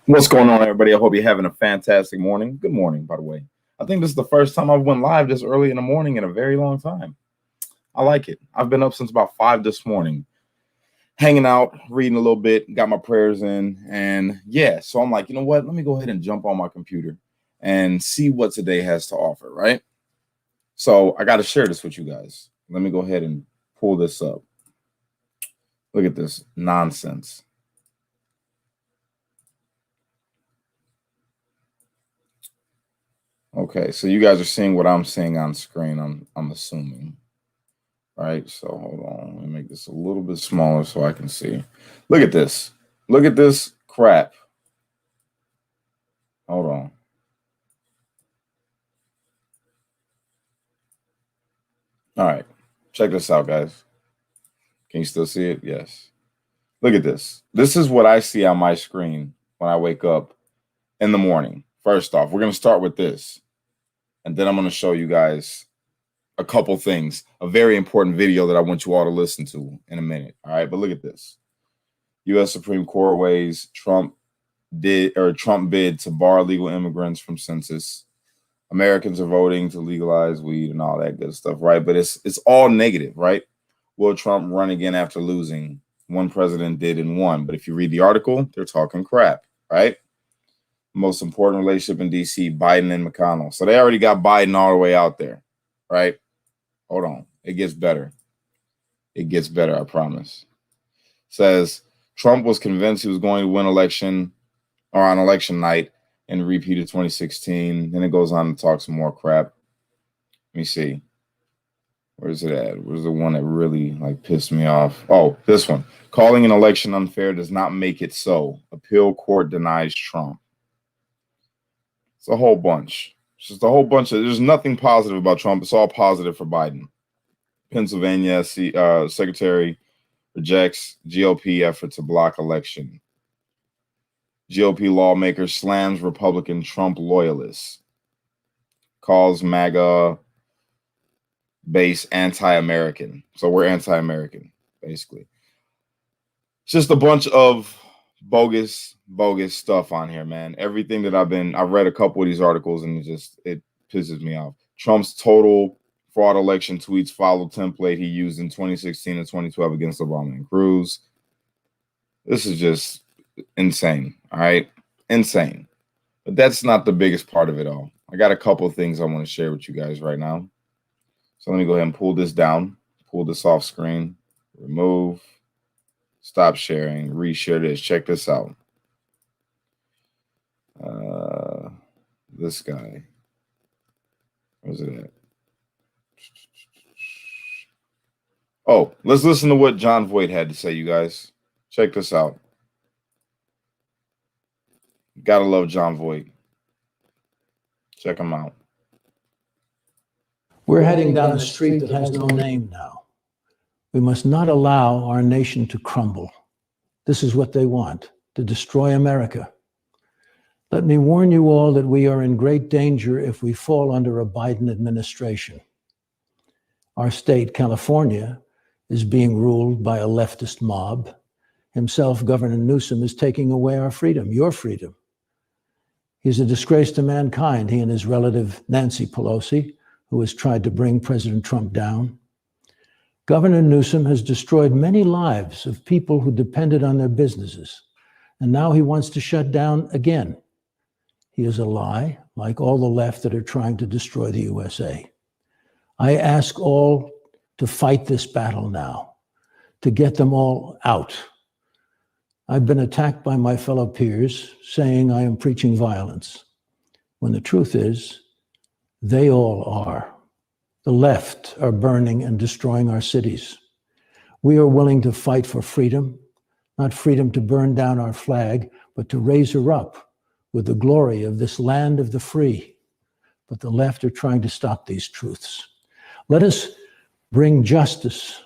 What's going on, everybody? I hope you're having a fantastic morning. Good morning, by the way. I think this is the first time I've went live this early in the morning in a very long time. I like it. I've been up since about 5 this morning, hanging out, reading a little bit, got my prayers in, and yeah, so I'm like, you know what? Let me go ahead and jump on my computer and see what today has to offer, right? So I got to share this with you guys. Let me go ahead and pull this up. Look at this nonsense. Okay, so you guys are seeing what I'm seeing on screen, I'm assuming. Right, so hold on. Let me make this a little bit smaller so I can see. Look at this. Look at this crap. Hold on. All right, check this out, guys. Can you still see it? Yes. Look at this. This is what I see on my screen when I wake up in the morning. First off, we're going to start with this, and then I'm going to show you guys a couple things, a very important video that I want you all to listen to in a minute. All right, but look at this. U.S. Supreme Court weighs Trump bid to bar legal immigrants from census. Americans are voting to legalize weed and all that good stuff, right? But it's all negative, right? Will Trump run again after losing? One president did and won. But if you read the article, they're talking crap, right? Most important relationship in D.C., Biden and McConnell. So they already got Biden all the way out there, right? Hold on. It gets better. It gets better, I promise. Says Trump was convinced he was going to win election or on election night and repeated 2016. Then it goes on to talk some more crap. Let me see. Where's it at? Where's the one that really pissed me off? Oh, this one. Calling an election unfair does not make it so. Appeal court denies Trump. It's a whole bunch. It's just a whole bunch of, there's nothing positive about Trump. It's all positive for Biden. Pennsylvania secretary rejects GOP effort to block election. GOP lawmaker slams Republican Trump loyalists. Calls MAGA base anti-American. So we're anti-American, basically. It's just a bunch of bogus stuff on here, man. Everything that I've read a couple of these articles and it pisses me off. Trump's total fraud election tweets follow template he used in 2016 and 2012 against Obama and Cruz. This is just insane. All right. Insane. But that's not the biggest part of it all. I got a couple of things I want to share with you guys right now. So let me go ahead and pull this down, pull this off screen, remove, stop sharing, reshare this. Check this out. This guy. Where's it at? Oh, let's listen to what John Voight had to say, you guys. Check this out. Gotta love John Voight. Check him out. We're heading down a street that has no name now. We must not allow our nation to crumble. This is what they want, to destroy America. Let me warn you all that we are in great danger if we fall under a Biden administration. Our state, California, is being ruled by a leftist mob. Himself, Governor Newsom, is taking away our freedom, your freedom. He's a disgrace to mankind, he and his relative Nancy Pelosi, who has tried to bring President Trump down. Governor Newsom has destroyed many lives of people who depended on their businesses, and now he wants to shut down again. He is a lie, like all the left that are trying to destroy the USA. I ask all to fight this battle now, to get them all out. I've been attacked by my fellow peers saying I am preaching violence, when the truth is, they all are. The left are burning and destroying our cities. We are willing to fight for freedom, not freedom to burn down our flag, but to raise her up with the glory of this land of the free. But the left are trying to stop these truths. Let us bring justice.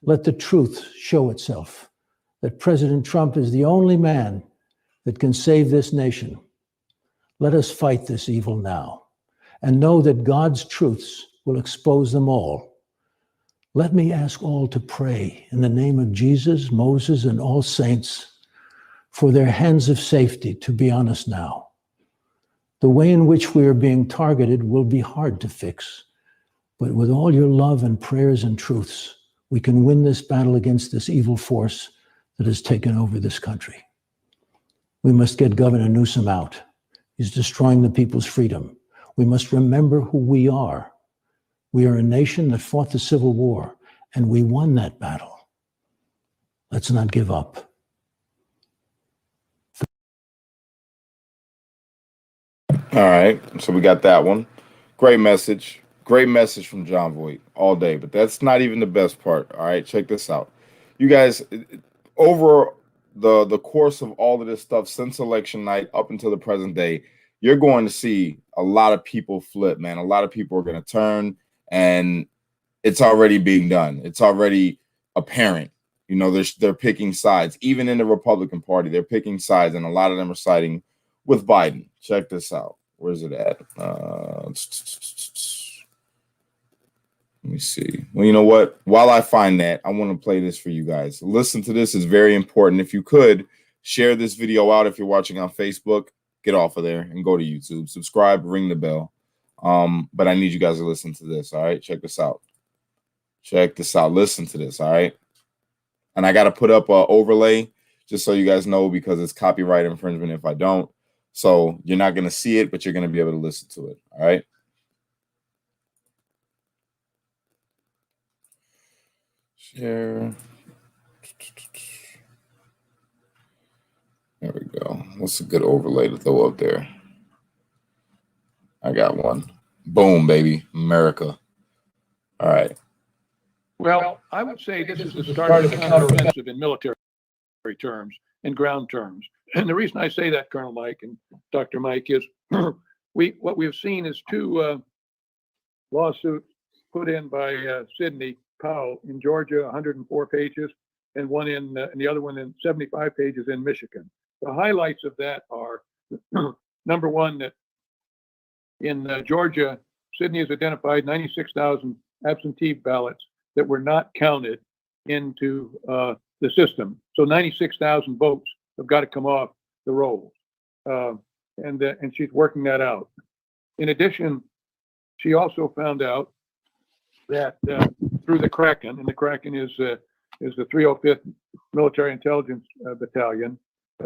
Let the truth show itself, that President Trump is the only man that can save this nation. Let us fight this evil now and know that God's truths will expose them all. Let me ask all to pray in the name of Jesus, Moses, and all saints for their hands of safety, to be honest now. The way in which we are being targeted will be hard to fix, but with all your love and prayers and truths, we can win this battle against this evil force that has taken over this country. We must get Governor Newsom out. He's destroying the people's freedom. We must remember who we are. We are a nation that fought the Civil War, and we won that battle. Let's not give up. All right, so we got that one. Great message. Great message from John Voight all day, but that's not even the best part. All right, check this out. You guys, over the course of all of this stuff since election night up until the present day, you're going to see a lot of people flip, man. A lot of people are going to turn, and it's already being done. It's already apparent. You know, they're picking sides. Even in the Republican Party, they're picking sides, and a lot of them are siding with Biden. Check this out. Where's it at? Let me see. Well, you know what? While I find that, I want to play this for you guys. Listen to this. It's very important. If you could, share this video out. If you're watching on Facebook, get off of there and go to YouTube. Subscribe, ring the bell. But I need you guys to listen to this, all right? Check this out. Check this out. Listen to this, all right? And I got to put up an overlay just so you guys know, because it's copyright infringement if I don't. So you're not going to see it, but you're going to be able to listen to it, all right? Share. There we go. What's a good overlay to throw up there? I got one. Boom, baby. America. All right. Well, I would say this is the start of the counteroffensive in military terms and ground terms. And the reason I say that, Colonel Mike and Dr. Mike, is what we've seen is two lawsuits put in by Sidney Powell in Georgia, 104 pages, and one and the other one in 75 pages in Michigan. The highlights of that are, number one, that in Georgia, Sidney has identified 96,000 absentee ballots that were not counted into the system. So 96,000 votes have got to come off the rolls. And she's working that out. In addition, she also found out that through the Kraken, and the Kraken is the 305th Military Intelligence Battalion,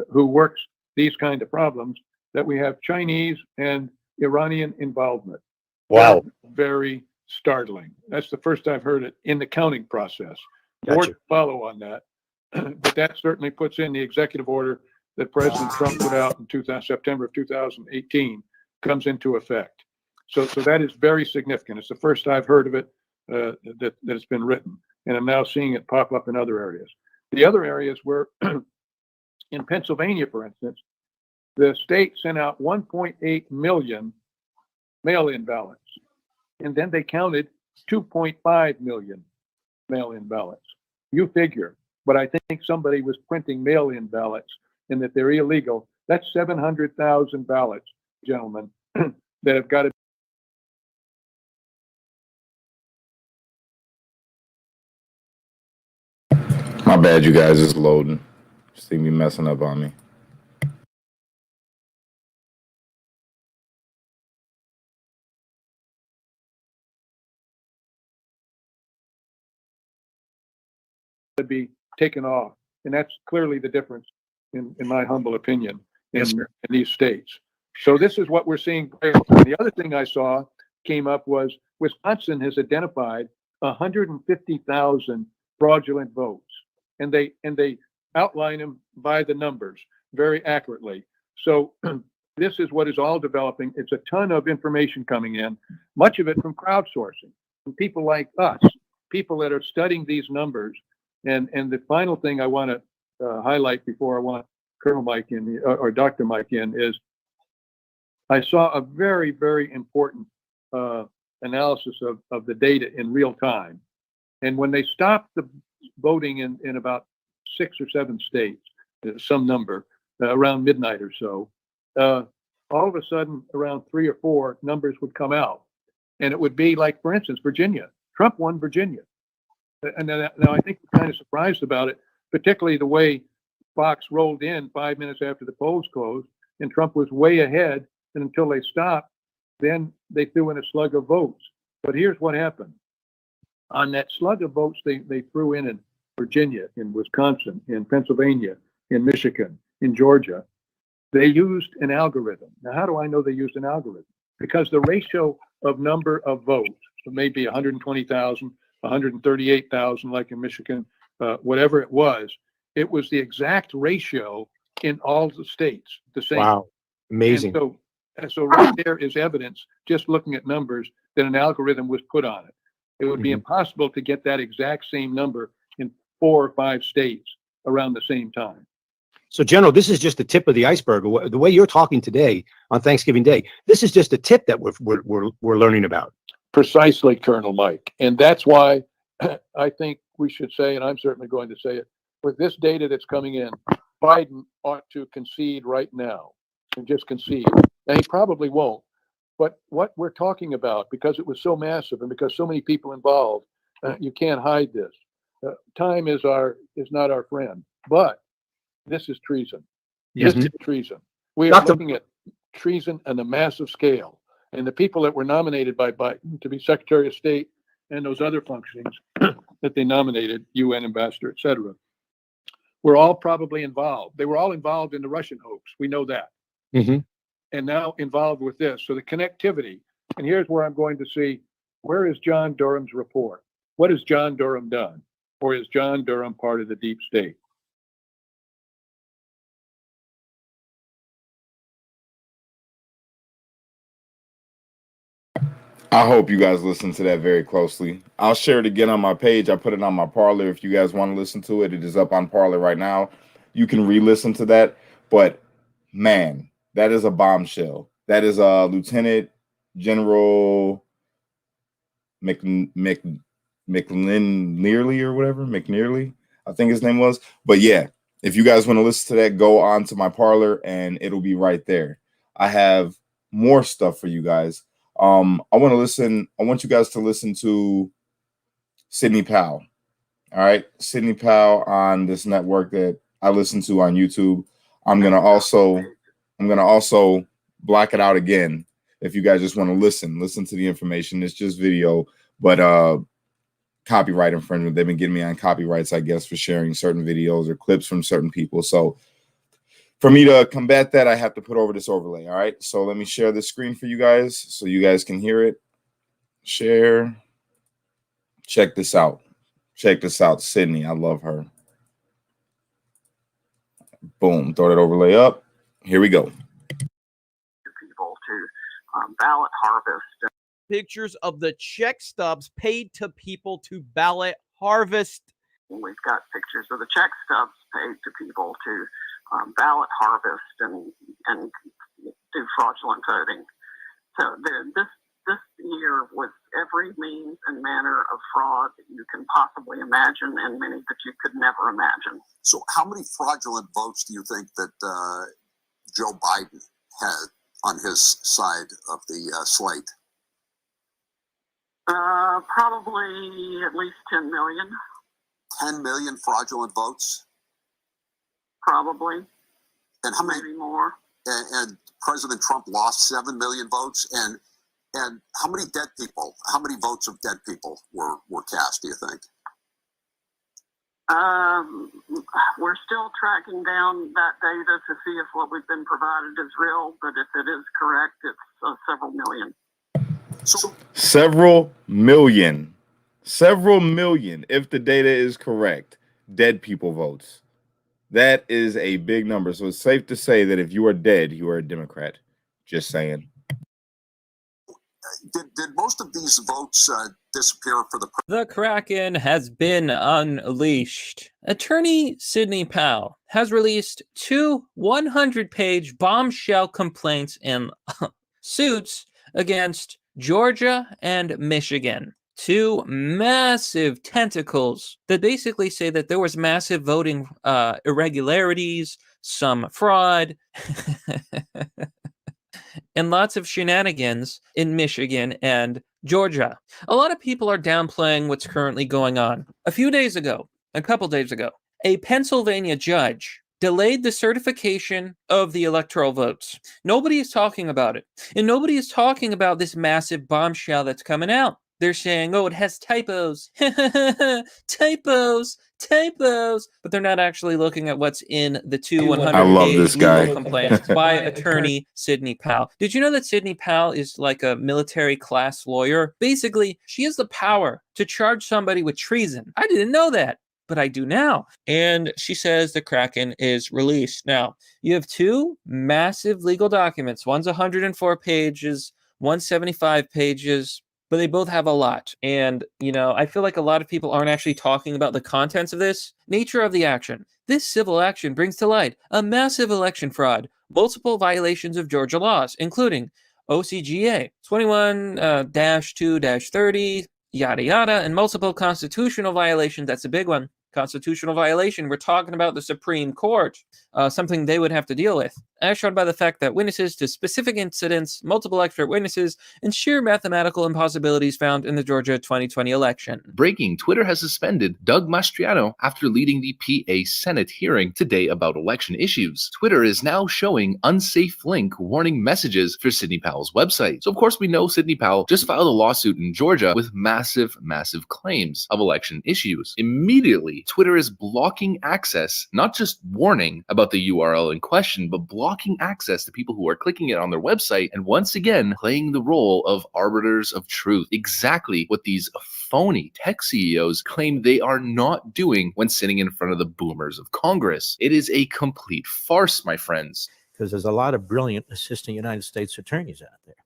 who works these kind of problems, that we have Chinese and Iranian involvement. Wow. Very startling. That's the first I've heard it in the counting process. Gotcha. More to follow on that. But that certainly puts in the executive order that President Trump put out in September of 2018 comes into effect. So that is very significant. It's the first I've heard of it that it's been written. And I'm now seeing it pop up in other areas. The other areas were in Pennsylvania, for instance, the state sent out 1.8 million mail-in ballots. And then they counted 2.5 million mail-in ballots. You figure, but I think somebody was printing mail-in ballots and that they're illegal. That's 700,000 ballots, gentlemen, that have got to. My bad, you guys. It's loading. See me messing up on me. To be taken off. And that's clearly the difference, in my humble opinion, in these states. So this is what we're seeing. The other thing I saw came up was Wisconsin has identified 150,000 fraudulent votes. And they outline them by the numbers very accurately. So this is what is all developing. It's a ton of information coming in, much of it from crowdsourcing, from people like us, people that are studying these numbers. And the final thing I want to highlight before I want Colonel Mike in or Dr. Mike in is I saw a very, very important analysis of the data in real time. And when they stopped the voting in about 6 or 7 states, some number, around midnight or so, all of a sudden around 3 or 4 numbers would come out. And it would be like, for instance, Virginia. Trump won Virginia. And now I think we're kind of surprised about it, particularly the way Fox rolled in 5 minutes after the polls closed, and Trump was way ahead. And until they stopped, then they threw in a slug of votes. But here's what happened. On that slug of votes they threw in Virginia, in Wisconsin, in Pennsylvania, in Michigan, in Georgia, they used an algorithm. Now, how do I know they used an algorithm? Because the ratio of number of votes, so maybe 120,000, 138,000, like in Michigan, whatever it was the exact ratio in all the states, the same. Wow, amazing. And so right there is evidence, just looking at numbers, that an algorithm was put on it. It would be impossible to get that exact same number in 4 or 5 states around the same time. So, General, this is just the tip of the iceberg. The way you're talking today on Thanksgiving Day, this is just a tip that we're learning about. Precisely, Colonel Mike. And that's why I think we should say, and I'm certainly going to say it, with this data that's coming in, Biden ought to concede right now, and just concede. And he probably won't. But what we're talking about, because it was so massive and because so many people involved, you can't hide this. Time is not our friend. But this is treason. This is treason. We are looking at treason on a massive scale. And the people that were nominated by Biden to be Secretary of State and those other functions that they nominated, UN ambassador, et cetera, were all probably involved. They were all involved in the Russian hoax. We know that. And now involved with this. So the connectivity, and here's where I'm going to see, where is John Durham's report? What has John Durham done? Or is John Durham part of the deep state? I hope you guys listen to that very closely. I'll share it again on my page. I put it on my Parler. If you guys want to listen to it, it is up on Parler right now. You can re-listen to that. But man, that is a bombshell. That is Lieutenant General McNearly or whatever. McNearly, I think his name was. But yeah, if you guys want to listen to that, go on to my Parler and it'll be right there. I have more stuff for you guys. I want you guys to listen to Sidney Powell. All right. Sidney Powell on this network that I listen to on YouTube. I'm gonna also block it out again. If you guys just want to listen to the information. It's just video, but copyright infringement. They've been getting me on copyrights, I guess, for sharing certain videos or clips from certain people. So for me to combat that, I have to put over this overlay. All right. So let me share the screen for you guys so you guys can hear it. Share. Check this out. Check this out. Sydney. I love her. Boom. Throw that overlay up. Here we go. People to ballot harvest. Pictures of the check stubs paid to people to ballot harvest. We've got pictures of the check stubs paid to people to ballot harvest and do fraudulent voting. So this year was every means and manner of fraud that you can possibly imagine, and many that you could never imagine. So how many fraudulent votes do you think that Joe Biden had on his side of the slate? Probably at least 10 million. 10 million fraudulent votes? Probably. And how many? Maybe more. And President Trump lost 7 million votes. And how many dead people? How many votes of dead people were cast? Do you think? We're still tracking down that data to see if what we've been provided is real. But if it is correct, it's several million. So Several million. If the data is correct, dead people votes. That is a big number. So it's safe to say that if you are dead, you are a Democrat. Just saying. did most of these votes disappear for the The Kraken has been unleashed. Attorney Sidney Powell has released 2 100-page bombshell complaints and suits against Georgia and Michigan. 2 massive tentacles that basically say that there was massive voting irregularities, some fraud, and lots of shenanigans in Michigan and Georgia. A lot of people are downplaying what's currently going on. A couple days ago, a Pennsylvania judge delayed the certification of the electoral votes. Nobody is talking about it. And nobody is talking about this massive bombshell that's coming out. They're saying, oh, it has typos. Typos. But they're not actually looking at what's in the two 100-page legal complaints by attorney Sidney Powell. Did you know that Sidney Powell is like a military class lawyer? Basically, she has the power to charge somebody with treason. I didn't know that, but I do now. And she says the Kraken is released. Now, you have two massive legal documents. One's 104 pages, 175 pages, but they both have a lot. And, I feel like a lot of people aren't actually talking about the contents of this. Nature of the action. This civil action brings to light a massive election fraud, multiple violations of Georgia laws, including OCGA 21-2-30, yada yada, and multiple constitutional violations. That's a big one. Constitutional violation. We're talking about the Supreme Court, something they would have to deal with, as shown by the fact that witnesses to specific incidents, multiple expert witnesses, and sheer mathematical impossibilities found in the Georgia 2020 election. Breaking: Twitter has suspended Doug Mastriano after leading the PA Senate hearing today about election issues. Twitter is now showing unsafe link warning messages for Sidney Powell's website. So of course we know Sidney Powell just filed a lawsuit in Georgia with massive claims of election issues. Immediately, Twitter is blocking access, not just warning about the URL in question, but blocking access to people who are clicking it on their website, and once again playing the role of arbiters of truth. Exactly what these phony tech CEOs claim they are not doing when sitting in front of the boomers of Congress. It is a complete farce, my friends. Because there's a lot of brilliant assistant United States attorneys out there,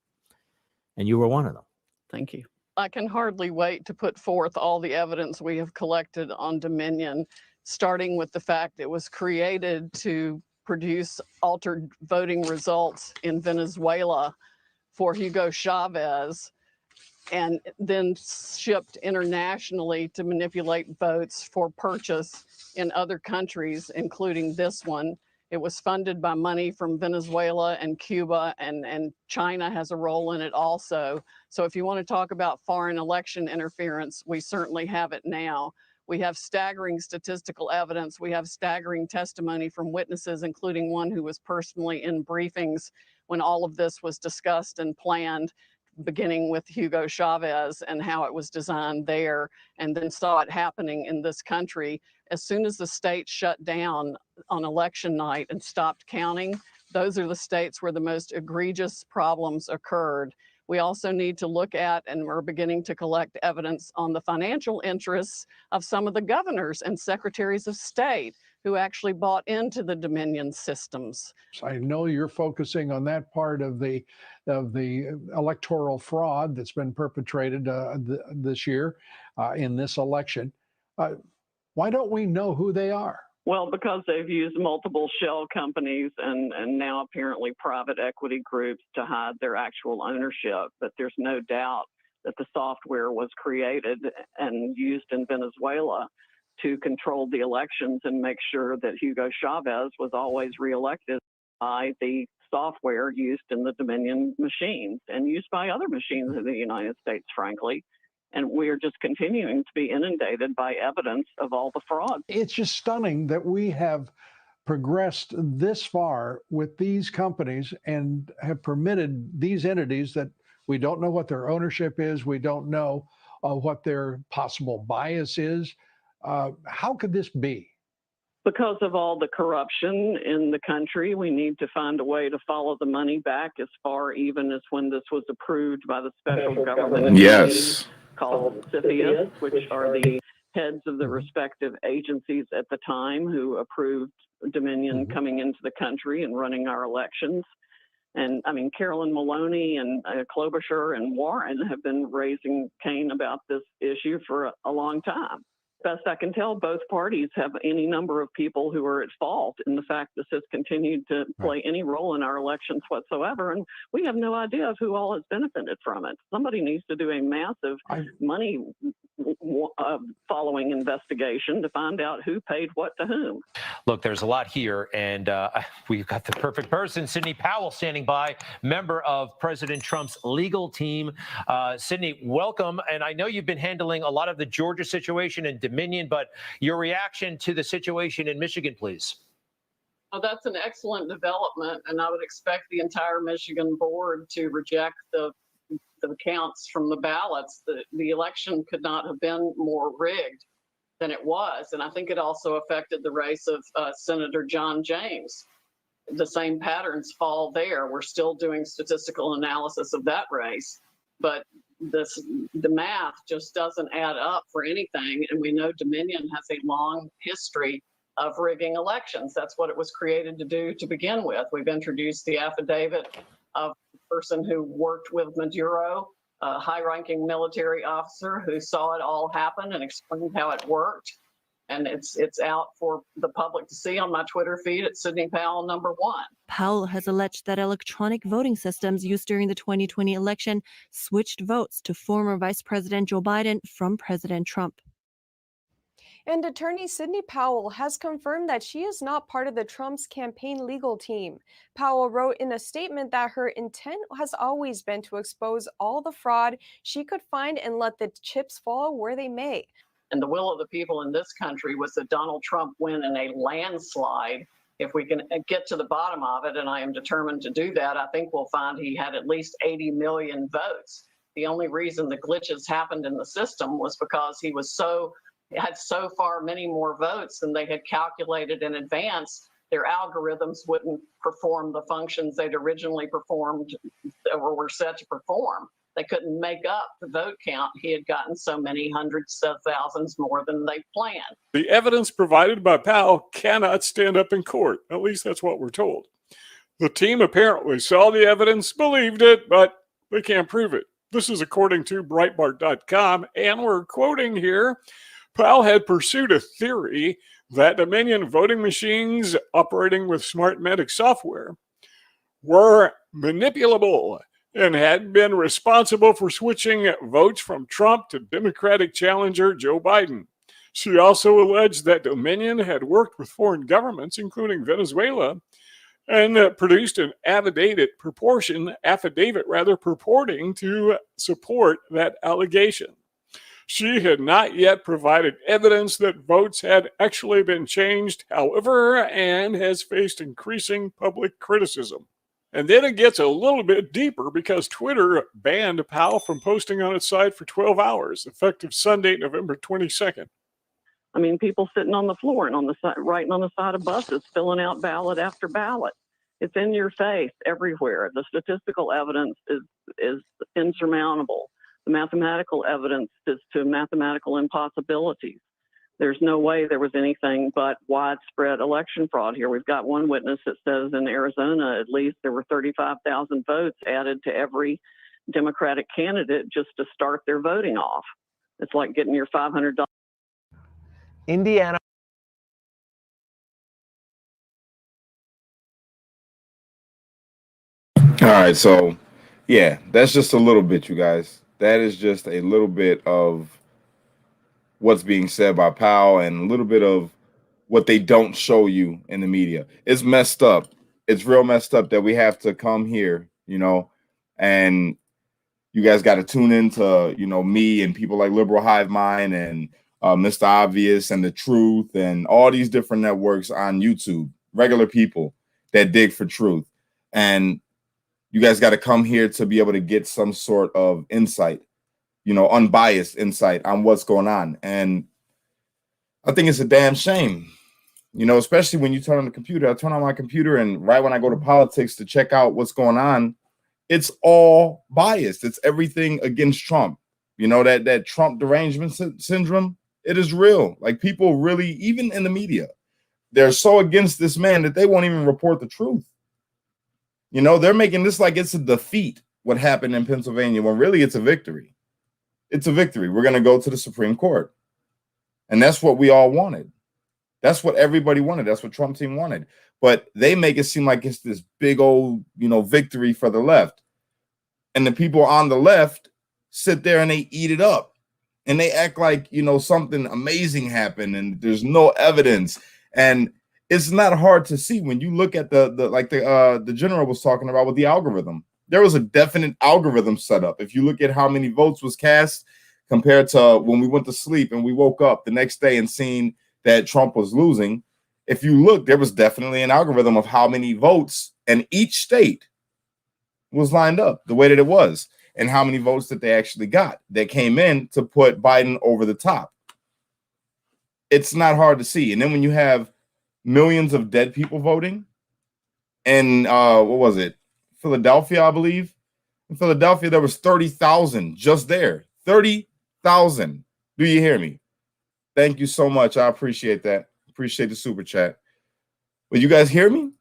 and you were one of them. Thank you. I can hardly wait to put forth all the evidence we have collected on Dominion, starting with the fact it was created to produce altered voting results in Venezuela for Hugo Chavez, and then shipped internationally to manipulate votes for purchase in other countries, including this one. It was funded by money from Venezuela and Cuba, and China has a role in it also. So if you want to talk about foreign election interference, we certainly have it now. We have staggering statistical evidence. We have staggering testimony from witnesses, including one who was personally in briefings when all of this was discussed and planned, beginning with Hugo Chavez and how it was designed there, and then saw it happening in this country. As soon as the state shut down on election night and stopped counting, those are the states where the most egregious problems occurred. We also need to look at, and we're beginning to collect evidence on the financial interests of some of the governors and secretaries of state who actually bought into the Dominion systems. I know you're focusing on that part of the electoral fraud that's been perpetrated this year in this election. Why don't we know who they are? Well, because they've used multiple shell companies and now apparently private equity groups to hide their actual ownership. But there's no doubt that the software was created and used in Venezuela to control the elections and make sure that Hugo Chavez was always reelected by the software used in the Dominion machines and used by other machines in the United States, frankly. And we're just continuing to be inundated by evidence of all the fraud. It's just stunning that we have progressed this far with these companies and have permitted these entities that we don't know what their ownership is. We don't know what their possible bias is. How could this be? Because of all the corruption in the country, we need to find a way to follow the money back as far even as when this was approved by the special government. Yes. Called CFIUS, which are the heads of the respective agencies at the time who approved Dominion coming into the country and running our elections. And I mean, Carolyn Maloney and Klobuchar and Warren have been raising Cain about this issue for a long time. Best I can tell, both parties have any number of people who are at fault in the fact this has continued to play any role in our elections whatsoever. And we have no idea of who all has benefited from it. Somebody needs to do a massive money following investigation to find out who paid what to whom. Look, there's a lot here, and we've got the perfect person, Sidney Powell, standing by, member of President Trump's legal team. Sidney, welcome. And I know you've been handling a lot of the Georgia situation and Dominion, but your reaction to the situation in Michigan, please. Oh, that's an excellent development, and I would expect the entire Michigan board to reject the counts from the ballots. The election could not have been more rigged than it was, and I think it also affected the race of Senator John James. The same patterns fall there. We're still doing statistical analysis of that race, but the math just doesn't add up for anything, and we know Dominion has a long history of rigging elections. That's what it was created to do to begin with. We've introduced the affidavit of the person who worked with Maduro, a high-ranking military officer who saw it all happen and explained how it worked. And it's out for the public to see on my Twitter feed at Sidney Powell #1. Powell has alleged that electronic voting systems used during the 2020 election switched votes to former Vice President Joe Biden from President Trump. And attorney Sidney Powell has confirmed that she is not part of the Trump's campaign legal team. Powell wrote in a statement that her intent has always been to expose all the fraud she could find and let the chips fall where they may. And the will of the people in this country was that Donald Trump win in a landslide. If we can get to the bottom of it, and I am determined to do that, I think we'll find he had at least 80 million votes. The only reason the glitches happened in the system was because he had so far many more votes than they had calculated in advance. Their algorithms wouldn't perform the functions they'd originally performed or were set to perform. They couldn't make up the vote count. He had gotten so many hundreds of thousands more than they planned. The evidence provided by Powell cannot stand up in court. At least that's what we're told. The team apparently saw the evidence, believed it, but they can't prove it. This is according to Breitbart.com, and we're quoting here, Powell had pursued a theory that Dominion voting machines operating with Smartmatic software were manipulable and had been responsible for switching votes from Trump to Democratic challenger Joe Biden. She also alleged that Dominion had worked with foreign governments, including Venezuela, and produced an affidavit purporting to support that allegation. She had not yet provided evidence that votes had actually been changed, however, and has faced increasing public criticism. And then it gets a little bit deeper because Twitter banned Powell from posting on its site for 12 hours, effective Sunday, November 22nd. I mean, people sitting on the floor and on the side, writing on the side of buses, filling out ballot after ballot. It's in your face everywhere. The statistical evidence is insurmountable. The mathematical evidence is to mathematical impossibilities. There's no way there was anything but widespread election fraud here. We've got one witness that says in Arizona, at least, there were 35,000 votes added to every Democratic candidate just to start their voting off. It's like getting your $500. Indiana. All right, so yeah, that's just a little bit, you guys. That is just a little bit of what's being said by Powell and a little bit of what they don't show you in the media. It's messed up. It's real messed up that we have to come here, and you guys got to tune into, me and people like Liberal Hive Mind and Mr. Obvious and The Truth and all these different networks on YouTube, regular people that dig for truth. And you guys got to come here to be able to get some sort of insight, unbiased insight on what's going on. And I think it's a damn shame, especially when you turn on the computer. I turn on my computer and right when I go to politics to check out what's going on, it's all biased. It's everything against Trump. That Trump derangement syndrome, it is real. Like people really, even in the media, they're so against this man that they won't even report the truth. They're making this like it's a defeat, what happened in Pennsylvania, when really it's a victory. It's a victory. We're going to go to the Supreme Court. And that's what we all wanted. That's what everybody wanted. That's what Trump team wanted. But they make it seem like it's this big old, victory for the left. And the people on the left sit there and they eat it up. And they act like, something amazing happened and there's no evidence. And it's not hard to see when you look at the general was talking about with the algorithm. There was a definite algorithm set up. If you look at how many votes was cast compared to when we went to sleep and we woke up the next day and seen that Trump was losing, if you look, there was definitely an algorithm of how many votes in each state was lined up the way that it was, and how many votes that they actually got that came in to put Biden over the top. It's not hard to see. And then when you have millions of dead people voting, and what was it? Philadelphia, I believe. In Philadelphia, there was 30,000 just there. 30,000. Do you hear me? Thank you so much. I appreciate that. Appreciate the super chat. But you guys hear me?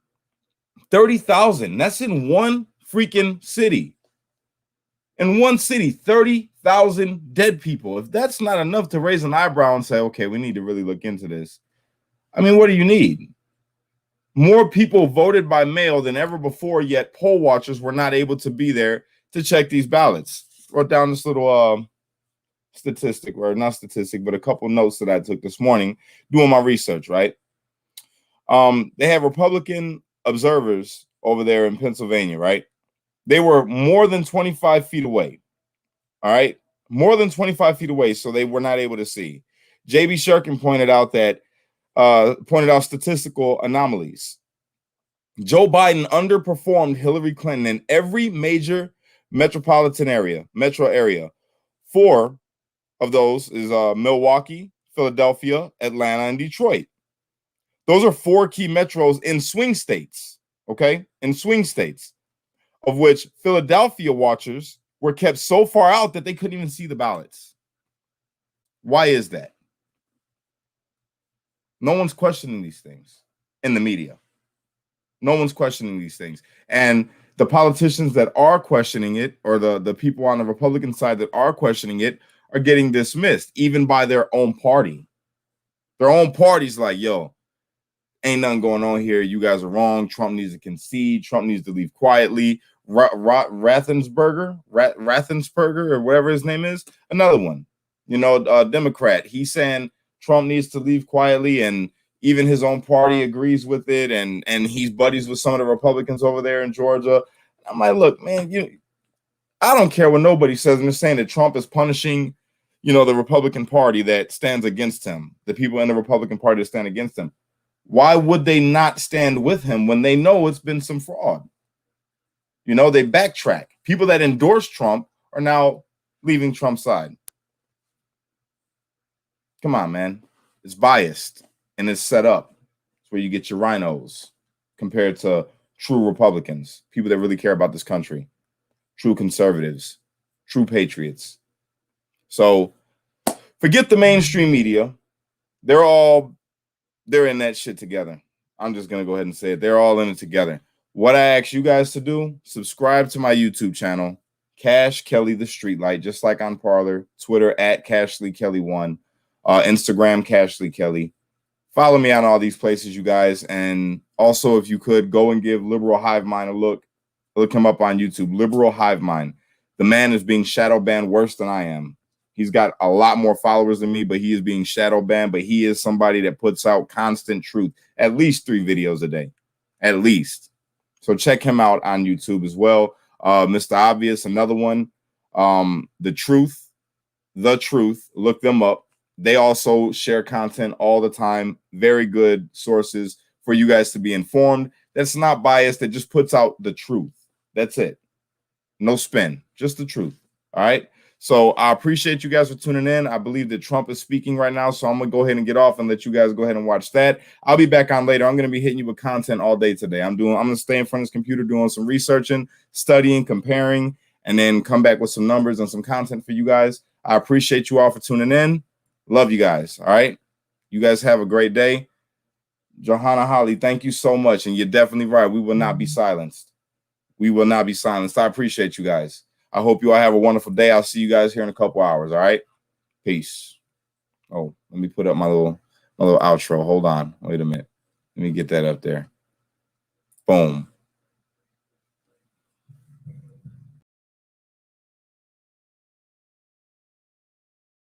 30,000. That's in one freaking city. In one city, 30,000 dead people. If that's not enough to raise an eyebrow and say, okay, we need to really look into this. I mean, what do you need? More people voted by mail than ever before, yet poll watchers were not able to be there to check these ballots. Wrote down this little statistic, or not statistic, but a couple notes that I took this morning doing my research, right? They have Republican observers over there in Pennsylvania, right? They were more than 25 feet away. All right. More than 25 feet away. So they were not able to see. J.B. Shurkin pointed out statistical anomalies. Joe Biden underperformed Hillary Clinton in every major metro area. 4 of those is Milwaukee, Philadelphia, Atlanta, and Detroit. Those are 4 key metros in swing states. Okay. In swing states, of which Philadelphia watchers were kept so far out that they couldn't even see the ballots. Why is that? No one's questioning these things in the media. No one's questioning these things. And the politicians that are questioning it, or the people on the Republican side that are questioning it, are getting dismissed, even by their own party. Their own party's like, yo, ain't nothing going on here. You guys are wrong. Trump needs to concede. Trump needs to leave quietly. Rathensperger, or whatever his name is, another one, Democrat. He's saying Trump needs to leave quietly, and even his own party agrees with it, and he's buddies with some of the Republicans over there in Georgia. I'm like, look, man, I don't care what nobody says. I'm just saying that Trump is punishing, the Republican Party that stands against him, the people in the Republican Party that stand against him. Why would they not stand with him when they know it's been some fraud? They backtrack. People that endorse Trump are now leaving Trump's side. Come on, man. It's biased and it's set up. It's where you get your rhinos compared to true Republicans, people that really care about this country, true conservatives, true patriots. So forget the mainstream media. They're in that shit together. I'm just going to go ahead and say it. They're all in it together. What I ask you guys to do, subscribe to my YouTube channel, Cash Kelly the Streetlight, just like on Parler, Twitter @CashlyKelly1, Instagram CashlyKelly. Follow me on all these places, you guys. And also, if you could, go and give Liberal Hive Mind a look. Look him up on YouTube, Liberal Hive Mind. The man is being shadow banned worse than I am. He's got a lot more followers than me, but he is being shadow banned. But he is somebody that puts out constant truth, at least 3 videos a day, at least. So check him out on YouTube as well. Mr. Obvious, another one. The Truth. Look them up. They also share content all the time. Very good sources for you guys to be informed. That's not biased. That just puts out the truth. That's it. No spin, just the truth. All right. So I appreciate you guys for tuning in. I believe that Trump is speaking right now, so I'm going to go ahead and get off and let you guys go ahead and watch that. I'll be back on later. I'm going to be hitting you with content all day today. I'm going to stay in front of this computer doing some researching, studying, comparing, and then come back with some numbers and some content for you guys. I appreciate you all for tuning in. Love you guys. All right. You guys have a great day. Johanna Holly, thank you so much. And you're definitely right. We will not be silenced. We will not be silenced. I appreciate you guys. I hope you all have a wonderful day. I'll see you guys here in a couple hours. All right. Peace. Oh, let me put up my little outro. Hold on. Wait a minute. Let me get that up there. Boom.